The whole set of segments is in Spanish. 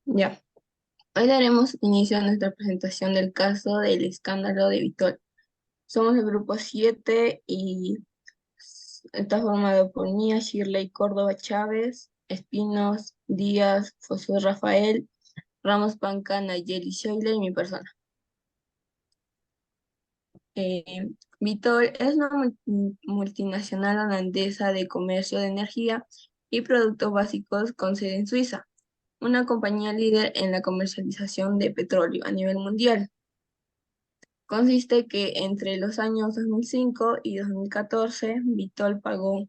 Ya, hoy daremos inicio a nuestra presentación del caso del escándalo de Vitol. Somos el grupo 7 y está formado por Mía, Shirley, Córdoba, Chávez, Espinos, Díaz, Josué Rafael, Ramos Panca, Nayeli Sheila y mi persona. Eh, Vitol es una multinacional holandesa de comercio de energía y productos básicos con sede en Suiza, una compañía líder en la comercialización de petróleo a nivel mundial. Consiste que entre los años 2005 y 2014, Vitol pagó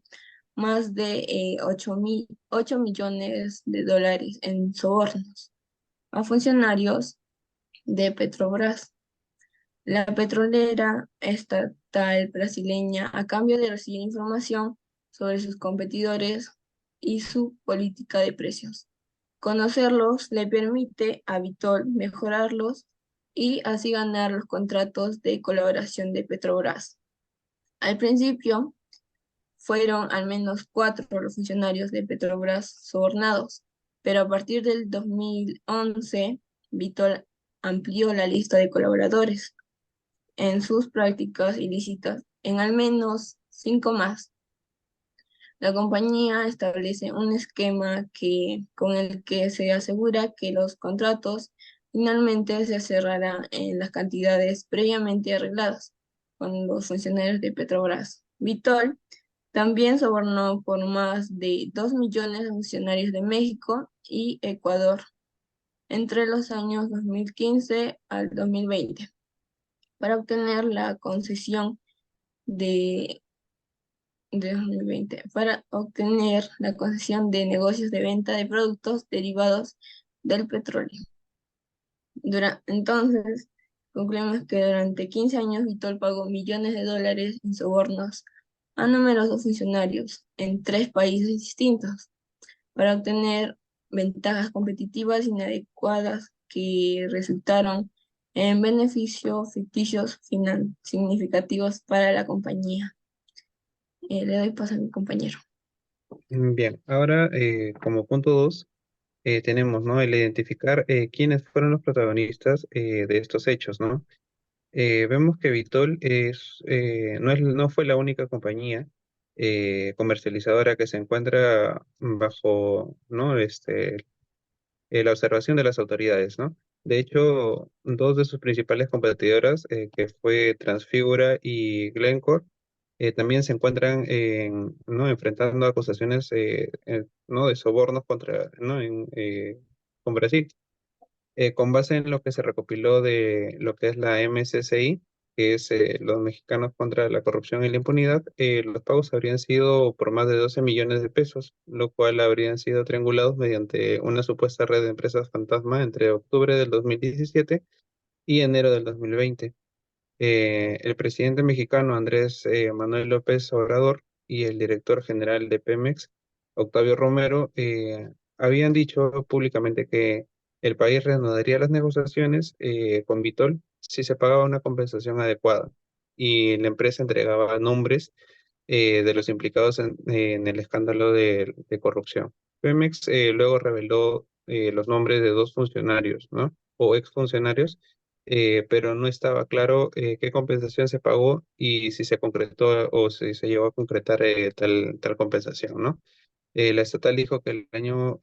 más de 8 millones de dólares en sobornos a funcionarios de Petrobras, la petrolera estatal brasileña, a cambio de recibir información sobre sus competidores y su política de precios. Conocerlos le permite a Vitol mejorarlos y así ganar los contratos de colaboración de Petrobras. Al principio fueron al menos 4 los funcionarios de Petrobras sobornados, pero a partir del 2011, Vitol amplió la lista de colaboradores en sus prácticas ilícitas en al menos 5 más. La compañía establece un esquema con el que se asegura que los contratos finalmente se cerrarán en las cantidades previamente arregladas con los funcionarios de Petrobras. Vitol también sobornó por más de 2 millones de funcionarios de México y Ecuador entre los años 2015 al 2020 para obtener la concesión de 2020 para obtener la concesión de negocios de venta de productos derivados del petróleo. Entonces, concluimos que durante 15 años Vitol pagó millones de dólares en sobornos a numerosos funcionarios en 3 países distintos para obtener ventajas competitivas inadecuadas que resultaron en beneficios ficticios significativos para la compañía. Le doy paso a mi compañero. Bien, ahora como punto 2 tenemos, ¿no? El identificar quiénes fueron los protagonistas de estos hechos, ¿no? Vemos que Vitol no fue la única compañía comercializadora que se encuentra bajo, ¿no? La observación de las autoridades, ¿no? De hecho, dos de sus principales competidoras, que fue Transfigura y Glencore, también se encuentran ¿no? enfrentando acusaciones ¿no? de sobornos ¿no? con Brasil. Con base en lo que se recopiló de lo que es la MSCI, que es los mexicanos contra la corrupción y la impunidad, los pagos habrían sido por más de 12 millones de pesos, lo cual habrían sido triangulados mediante una supuesta red de empresas fantasma entre octubre del 2017 y enero del 2020. El presidente mexicano Andrés Manuel López Obrador y el director general de Pemex, Octavio Romero, habían dicho públicamente que el país reanudaría las negociaciones con Vitol si se pagaba una compensación adecuada y la empresa entregaba nombres de los implicados en el escándalo de corrupción. Pemex luego reveló los nombres de dos funcionarios, ¿no? O exfuncionarios, pero no estaba claro qué compensación se pagó y si se concretó o si se llegó a concretar tal compensación, ¿no? La estatal dijo que el año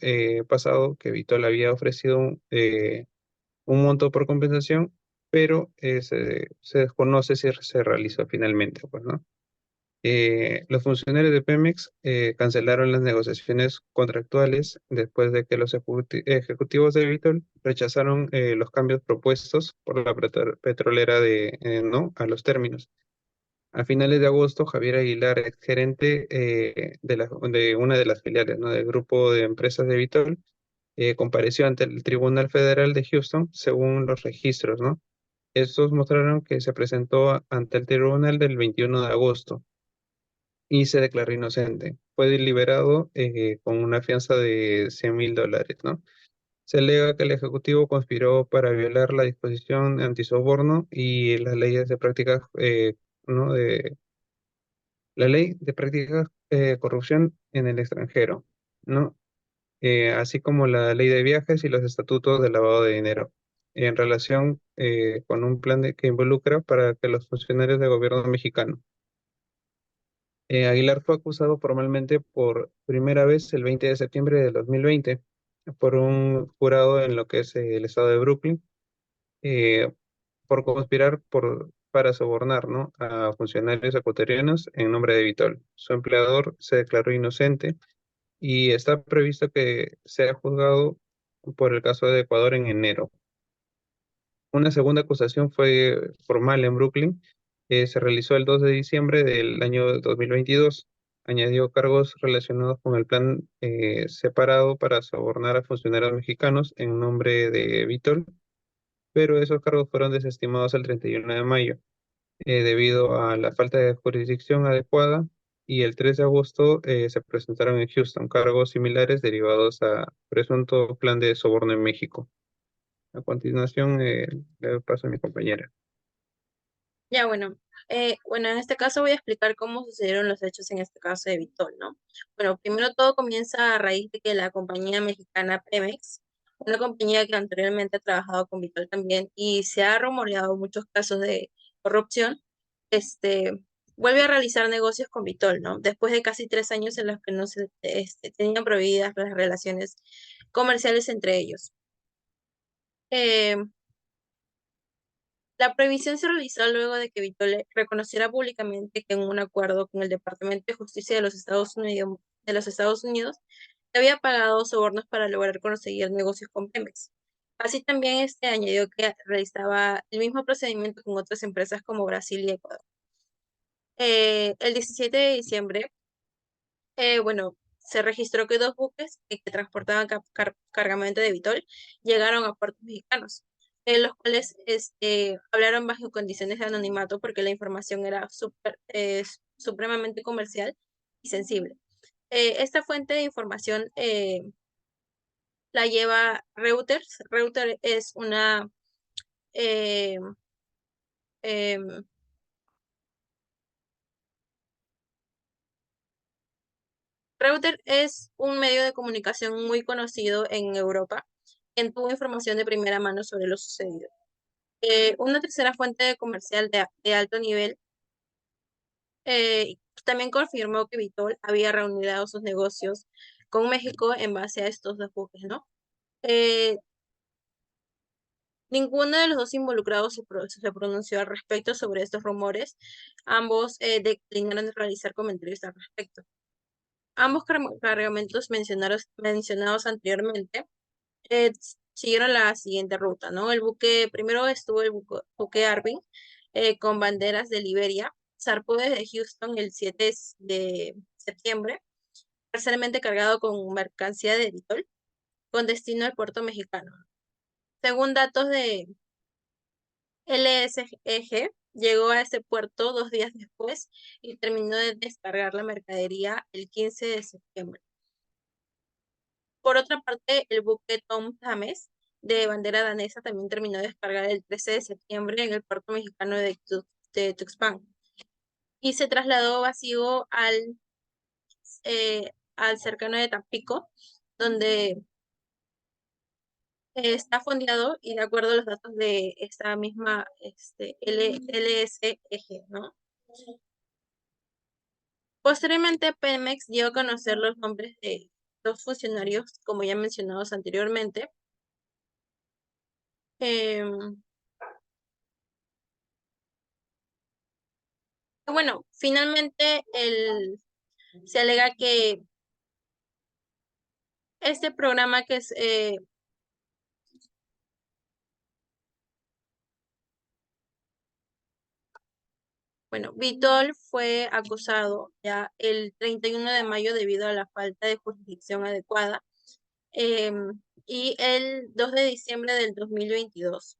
pasado que Vitol había ofrecido un monto por compensación, pero se desconoce si se realizó finalmente, pues, ¿no? Los funcionarios de Pemex cancelaron las negociaciones contractuales después de que los ejecutivos de Vitol rechazaron los cambios propuestos por la petrolera ¿no? a los términos. A finales de agosto, Javier Aguilar, exgerente de una de las filiales, ¿no? del grupo de empresas de Vitol, compareció ante el Tribunal Federal de Houston según los registros, ¿no? Estos mostraron que se presentó ante el tribunal del 21 de agosto y se declaró inocente. Fue liberado con una fianza de $100,000, ¿no? Se alega que el Ejecutivo conspiró para violar la disposición antisoborno y las leyes de prácticas, ¿no? La ley de prácticas corrupción en el extranjero, ¿no? así como la ley de viajes y los estatutos de lavado de dinero, en relación con un plan que involucra para que los funcionarios del gobierno mexicano. Aguilar fue acusado formalmente por primera vez el 20 de septiembre de 2020 por un jurado en lo que es el estado de Brooklyn, eh, por conspirar para sobornar, ¿no?, a funcionarios ecuatorianos en nombre de Vitol. Su empleador se declaró inocente y está previsto que sea juzgado por el caso de Ecuador en enero. Una segunda acusación fue formal en Brooklyn. Se realizó el 2 de diciembre del año 2022. Añadió cargos relacionados con el plan separado para sobornar a funcionarios mexicanos en nombre de Vitol, pero esos cargos fueron desestimados el 31 de mayo debido a la falta de jurisdicción adecuada, y el 3 de agosto se presentaron en Houston cargos similares derivados a presunto plan de soborno en México. A continuación, le paso a mi compañera. Ya, bueno, en este caso voy a explicar cómo sucedieron los hechos en este caso de Vitol, ¿no? Bueno, primero todo comienza a raíz de que la compañía mexicana Pemex, una compañía que anteriormente ha trabajado con Vitol también y se ha rumoreado muchos casos de corrupción, este, vuelve a realizar negocios con Vitol, ¿no? Después de casi 3 años en los que no se tenían prohibidas las relaciones comerciales entre ellos. Eh, La prohibición se realizó luego de que Vitole reconociera públicamente que en un acuerdo con el Departamento de Justicia de los Estados Unidos se había pagado sobornos para lograr conseguir negocios con Pemex. Así también añadió que realizaba el mismo procedimiento con otras empresas como Brasil y Ecuador. El 17 de diciembre, se registró que dos buques que transportaban cargamento de Vitol llegaron a puertos mexicanos, los cuales hablaron bajo condiciones de anonimato porque la información era supremamente comercial y sensible. Esta fuente de información la lleva Reuters. Reuters es una eh, em, Reuters es un medio de comunicación muy conocido en Europa, quien tuvo información de primera mano sobre lo sucedido. Una tercera fuente comercial de alto nivel también confirmó que Vitol había reanudado sus negocios con México en base a estos dos buques, ¿no? Eh, Ninguno de los dos involucrados se pronunció al respecto sobre estos rumores. Ambos declinaron de realizar comentarios al respecto. Ambos cargamentos mencionados anteriormente eh, siguieron la siguiente ruta, ¿no? Primero estuvo el buque Arvin con banderas de Liberia, zarpó desde Houston el 7 de septiembre, parcialmente cargado con mercancía de Vitol, con destino al puerto mexicano. Según datos de LSEG, llegó a ese puerto 2 días después y terminó de descargar la mercadería el 15 de septiembre. Por otra parte, el buque Tom Thames, de bandera danesa, también terminó de descargar el 13 de septiembre en el puerto mexicano de Tuxpan y se trasladó vacío al cercano de Tampico, donde está fondeado y de acuerdo a los datos de esta misma LSEG, ¿no? Posteriormente, Pemex dio a conocer los nombres de dos funcionarios, como ya mencionados anteriormente. Em, Bueno, finalmente se alega que este programa que es, Vitol fue acusado ya el 31 de mayo debido a la falta de jurisdicción adecuada, y el 2 de diciembre del 2022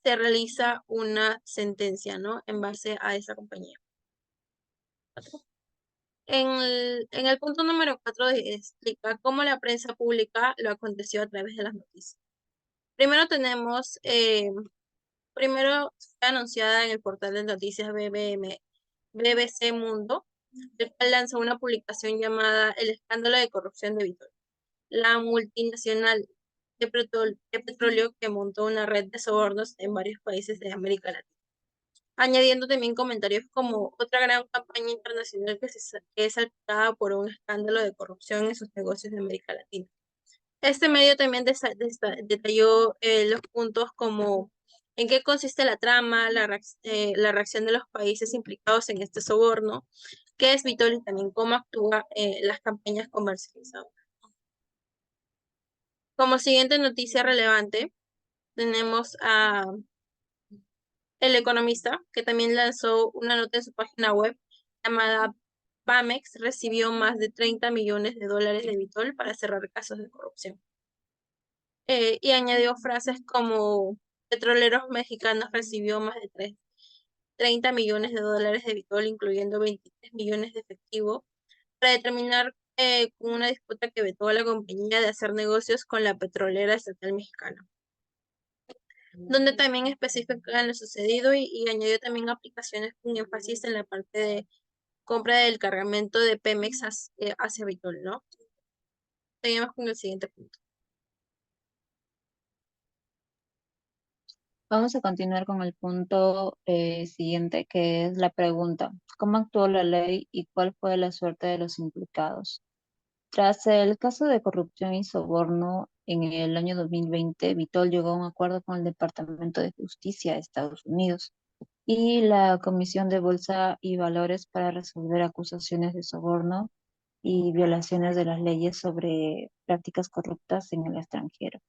se realiza una sentencia, ¿no? En base a esa compañía. En el punto número 4 explica cómo la prensa pública lo aconteció a través de las noticias. Primero fue anunciada en el portal de noticias BBC Mundo el cual lanzó una publicación llamada El escándalo de corrupción de Vitol, la multinacional de petróleo que montó una red de sobornos en varios países de América Latina, añadiendo también comentarios como otra gran campaña internacional que es salpicada por un escándalo de corrupción en sus negocios de América Latina. Este medio también detalló los puntos como en qué consiste la trama, la reacción de los países implicados en este soborno, qué es Vitol y también cómo actúa las campañas comercializadoras. Como siguiente noticia relevante, tenemos a El Economista, que también lanzó una nota en su página web llamada Pamex recibió más de 30 millones de dólares de Vitol para cerrar casos de corrupción. Y añadió frases como petroleros mexicanos recibió más de 30 millones de dólares de Vitol, incluyendo 23 millones de efectivo, para determinar con una disputa que vetó a la compañía de hacer negocios con la petrolera estatal mexicana, donde también especifican lo sucedido y añadió también aplicaciones con énfasis en la parte de compra del cargamento de Pemex hacia Vitol, ¿no? Seguimos con el siguiente punto. Vamos a continuar con el punto siguiente, que es la pregunta. ¿Cómo actuó la ley y cuál fue la suerte de los implicados? Tras el caso de corrupción y soborno en el año 2020, Vitol llegó a un acuerdo con el Departamento de Justicia de Estados Unidos y la Comisión de Bolsa y Valores para resolver acusaciones de soborno y violaciones de las leyes sobre prácticas corruptas en el extranjero.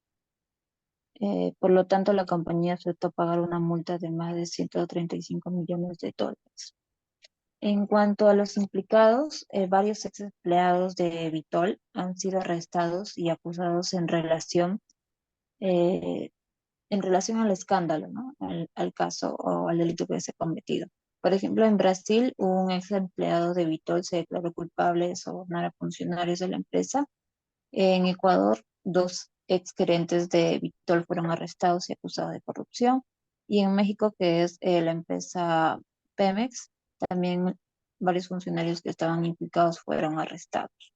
Por lo tanto, la compañía aceptó pagar una multa de más de 135 millones de dólares. En cuanto a los implicados, varios ex empleados de Vitol han sido arrestados y acusados eh, en relación al escándalo, ¿no? Al caso o al delito que se ha cometido. Por ejemplo, en Brasil, un ex empleado de Vitol se declaró culpable de sobornar a funcionarios de la empresa. En Ecuador, dos exgerentes de Vitol fueron arrestados y acusados de corrupción. Y en México, que es la empresa Pemex, también varios funcionarios que estaban implicados fueron arrestados.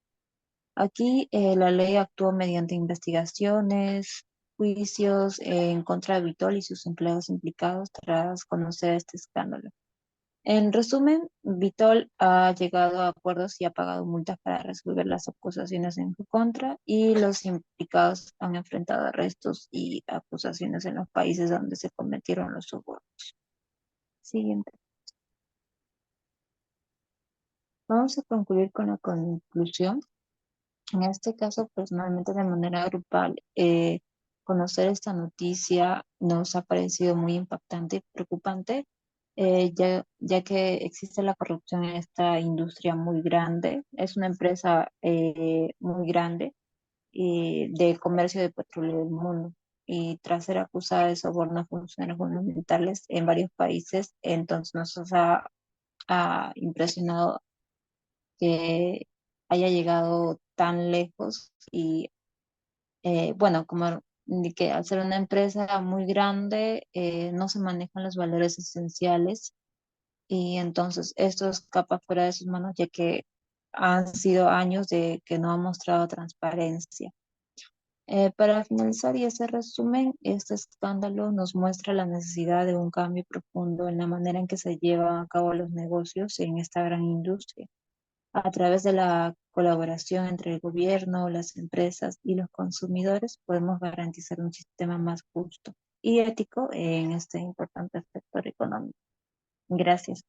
Aquí la ley actuó mediante investigaciones, juicios en contra de Vitol y sus empleados implicados tras conocer este escándalo. En resumen, Vitol ha llegado a acuerdos y ha pagado multas para resolver las acusaciones en su contra y los implicados han enfrentado arrestos y acusaciones en los países donde se cometieron los sobornos. Siguiente. Vamos a concluir con la conclusión. En este caso, personalmente, de manera grupal, conocer esta noticia nos ha parecido muy impactante y preocupante, ya que existe la corrupción en esta industria muy grande. Es una empresa muy grande de comercio de petróleo del mundo. Y tras ser acusada de soborno a funcionarios gubernamentales en varios países, entonces ha impresionado que haya llegado tan lejos y bueno, como de que al ser una empresa muy grande no se manejan los valores esenciales y entonces esto escapa fuera de sus manos ya que han sido años de que no ha mostrado transparencia. Para finalizar y ese resumen, este escándalo nos muestra la necesidad de un cambio profundo en la manera en que se llevan a cabo los negocios en esta gran industria a través de la colaboración entre el gobierno, las empresas y los consumidores, podemos garantizar un sistema más justo y ético en este importante sector económico. Gracias.